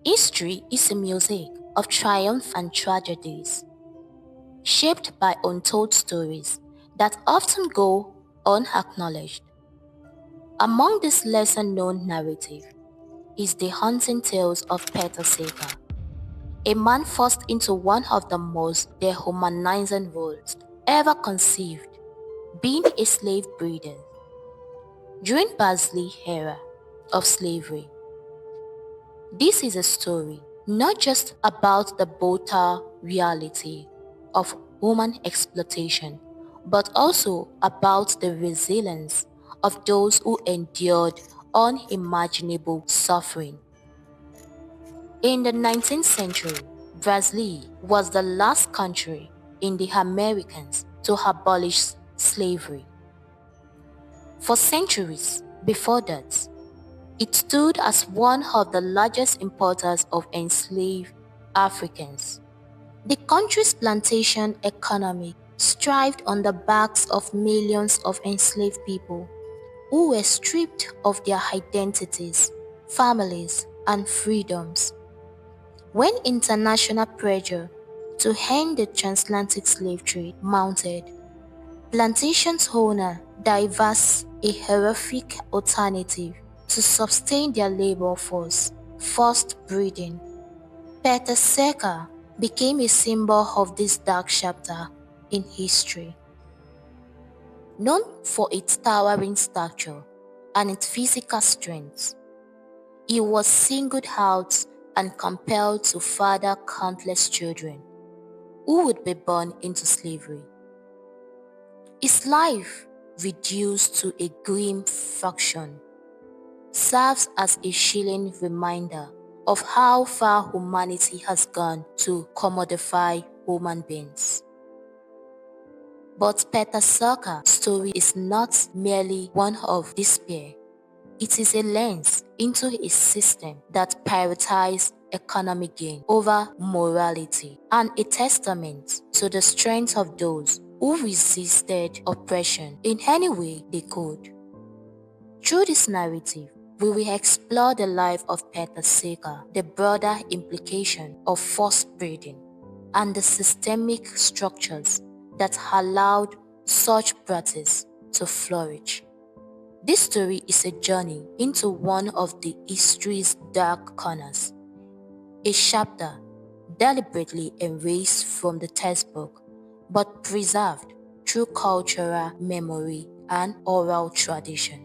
History is a music of triumph and tragedies, shaped by untold stories that often go unacknowledged. Among these lesser-known narratives is the haunting tales of Pata Seca, a man forced into one of the most dehumanizing roles ever conceived, being a slave breeder. During Bazley era of slavery, this is a story not just about the brutal reality of human exploitation, but also about the resilience of those who endured unimaginable suffering. In the 19th century, Brazil was the last country in the Americas to abolish slavery. For centuries before that, it stood as one of the largest importers of enslaved Africans. The country's plantation economy thrived on the backs of millions of enslaved people who were stripped of their identities, families, and freedoms. When international pressure to end the transatlantic slave trade mounted, plantations owners devised a horrific alternative to sustain their labor force: forced breeding. Pata Seca became a symbol of this dark chapter in history. Known for its towering stature and its physical strength, he was singled out and compelled to father countless children who would be born into slavery. His life, reduced to a grim fiction, serves as a chilling reminder of how far humanity has gone to commodify human beings. But Pata Seca's story is not merely one of despair. It is a lens into a system that prioritized economic gain over morality, and a testament to the strength of those who resisted oppression in any way they could. Through this narrative, we will explore the life of Pata Seca, the broader implication of forced breeding, and the systemic structures that allowed such practice to flourish. This story is a journey into one of the history's dark corners, a chapter deliberately erased from the textbook but preserved through cultural memory and oral tradition.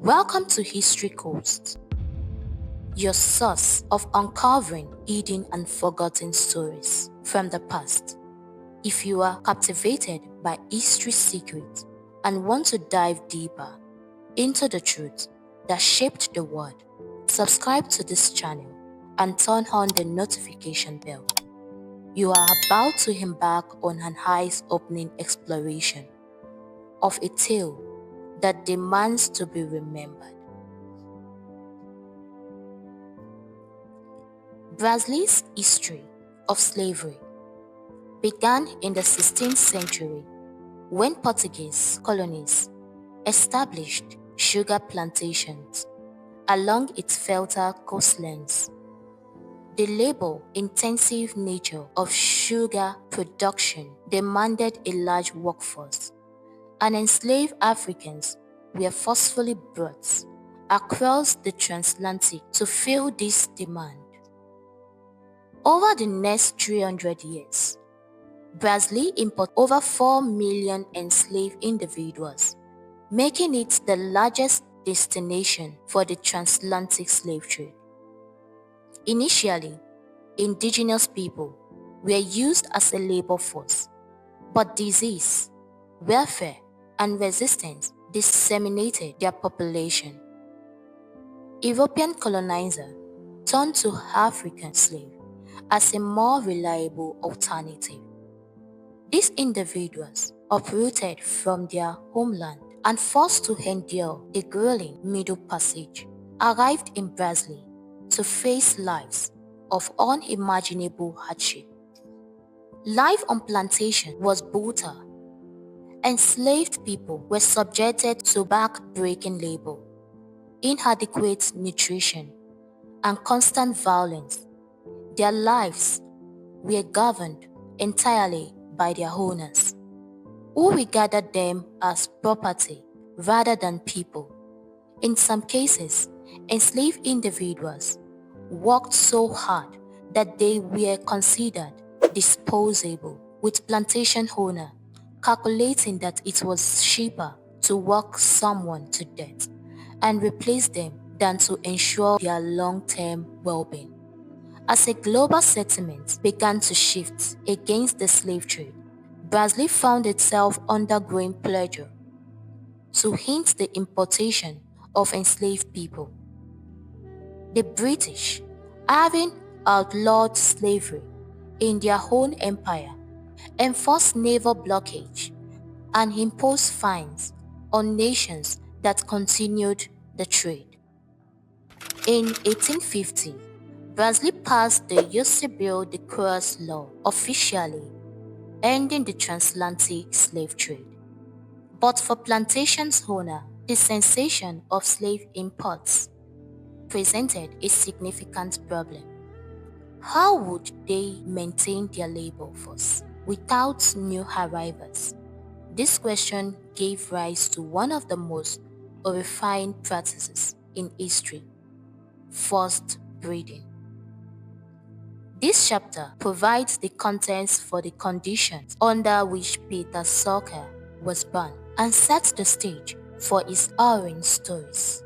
Welcome to History Coast, your source of uncovering hidden and forgotten stories from the past. If you are captivated by history's secrets and want to dive deeper into the truth that shaped the world, subscribe to this channel and turn on the notification bell. You are about to embark on an eyes-opening exploration of a tale that demands to be remembered. Brazil's history of slavery began in the 16th century when Portuguese colonies established sugar plantations along its fertile coastlines. The labor-intensive nature of sugar production demanded a large workforce, and enslaved Africans were forcefully brought across the transatlantic to fill this demand. Over the next 300 years, Brazil imported over 4 million enslaved individuals, making it the largest destination for the transatlantic slave trade. Initially, indigenous people were used as a labor force, but disease, welfare, and resistance disseminated their population. European colonizers turned to African slaves as a more reliable alternative. These individuals, uprooted from their homeland and forced to endure a grueling Middle Passage, arrived in Brazil to face lives of unimaginable hardship. Life on plantation was brutal. Enslaved people were subjected to back-breaking labor, inadequate nutrition, and constant violence. Their lives were governed entirely by their owners, who regarded them as property rather than people. In some cases, enslaved individuals worked so hard that they were considered disposable, with plantation owner calculating that it was cheaper to work someone to death and replace them than to ensure their long-term well-being. As a global sentiment began to shift against the slave trade, Brazil found itself undergoing pressure to hint the importation of enslaved people. The British, having outlawed slavery in their own empire, enforced naval blockage and imposed fines on nations that continued the trade. In 1850, Brazil passed the Eusebio de Cruz Law, officially ending the transatlantic slave trade. But for plantations owner, the cessation of slave imports presented a significant problem. How would they maintain their labor force without new arrivals? This question gave rise to one of the most horrifying practices in history: forced breeding. This chapter provides the context for the conditions under which Pata Seca was born and sets the stage for his harrowing stories.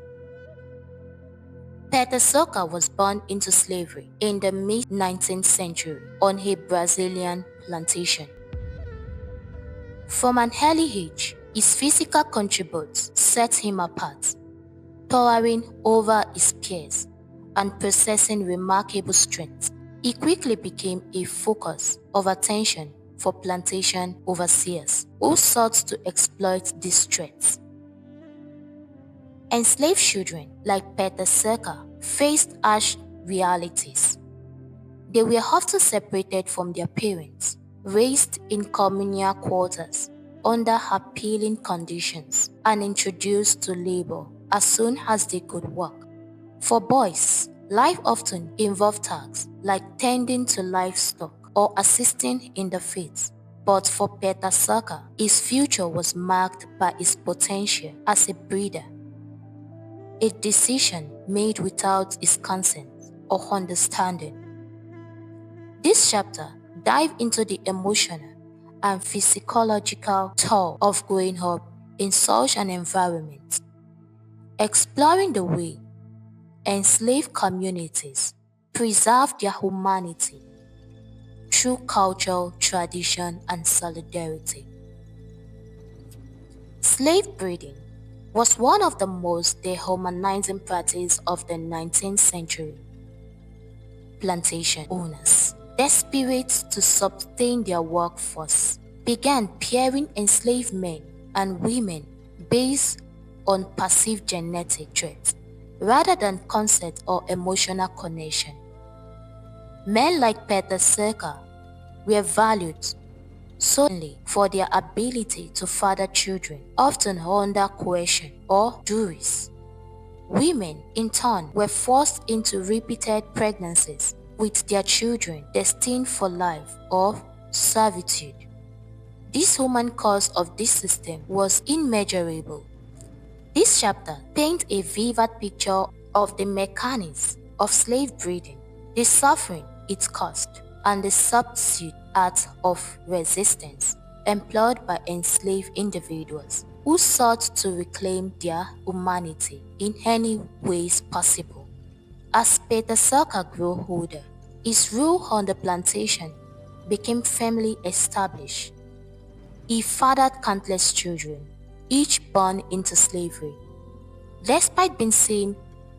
Pata Seca was born into slavery in the mid-19th century on a Brazilian plantation. From an early age, his physical attributes set him apart, towering over his peers and possessing remarkable strength. He quickly became a focus of attention for plantation overseers who sought to exploit these threats. Enslaved children like Pata Seca faced harsh realities. They were often separated from their parents, raised in communal quarters under appalling conditions, and introduced to labor as soon as they could work. For boys, life often involved tasks like tending to livestock or assisting in the fields. But for Pata Seca, his future was marked by his potential as a breeder, a decision made without his consent or understanding. This chapter dives into the emotional and physiological toll of growing up in such an environment, exploring the way enslaved communities preserve their humanity through culture, tradition, and solidarity. Slave breeding was one of the most dehumanizing practices of the 19th century. Plantation owners, desperate to sustain their workforce, began pairing enslaved men and women based on perceived genetic traits rather than consent or emotional connection. Men like Pata Seca were valued solely for their ability to father children, often under coercion or duress. Women, in turn, were forced into repeated pregnancies with their children destined for life or servitude. This human cost of this system was immeasurable. This chapter paints a vivid picture of the mechanics of slave breeding, the suffering it caused, and the substitute art of resistance employed by enslaved individuals who sought to reclaim their humanity in any ways possible. As Pata Seca grew older, his rule on the plantation became firmly established. He fathered countless children, each born into slavery. Despite being seen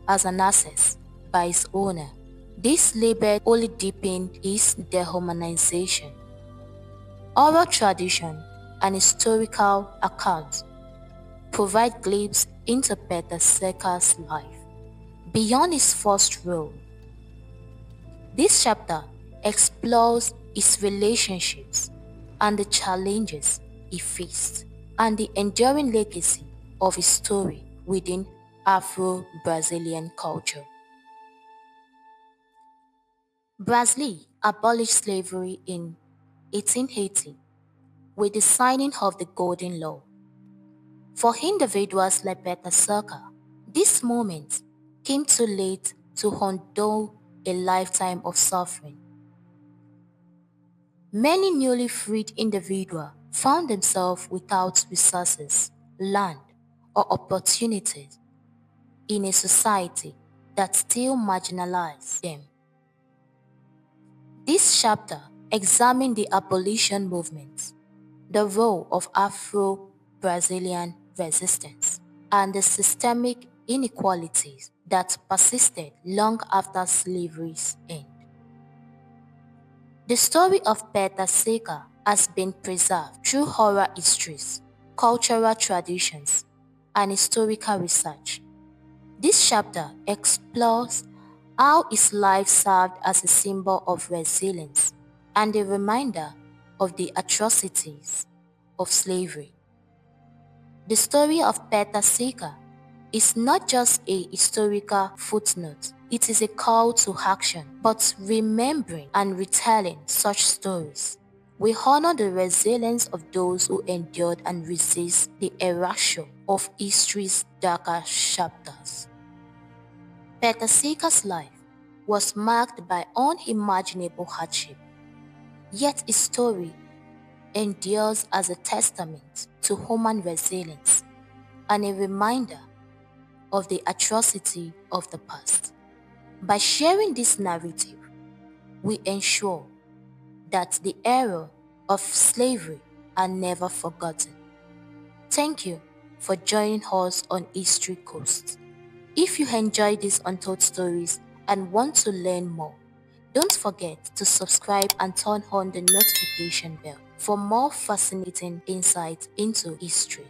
as an asset by his owner, this labor only deepened his dehumanization. Oral tradition and historical accounts provide glimpses into Pata Seca's life beyond his first role. This chapter explores his relationships and the challenges he faced, and the enduring legacy of his story within Afro-Brazilian culture. Brazil abolished slavery in 1880 with the signing of the Golden Law. For individuals like Pata Seca, this moment came too late to undo a lifetime of suffering. Many newly freed individuals found themselves without resources, land, or opportunities in a society that still marginalized them. This chapter examined the abolition movement, the role of Afro-Brazilian resistance, and the systemic inequalities that persisted long after slavery's end. The story of Pata Seca has been preserved through oral histories, cultural traditions, and historical research. This chapter explores how his life served as a symbol of resilience and a reminder of the atrocities of slavery. The story of Pata Seca is not just a historical footnote, it is a call to action. But remembering and retelling such stories, we honor the resilience of those who endured and resist the erasure of history's darker chapters. Pata Seca's life was marked by unimaginable hardship, yet his story endures as a testament to human resilience and a reminder of the atrocity of the past. By sharing this narrative, we ensure that the era of slavery are never forgotten. Thank you for joining us on History Coast. If you enjoy these untold stories and want to learn more, don't forget to subscribe and turn on the notification bell for more fascinating insights into history.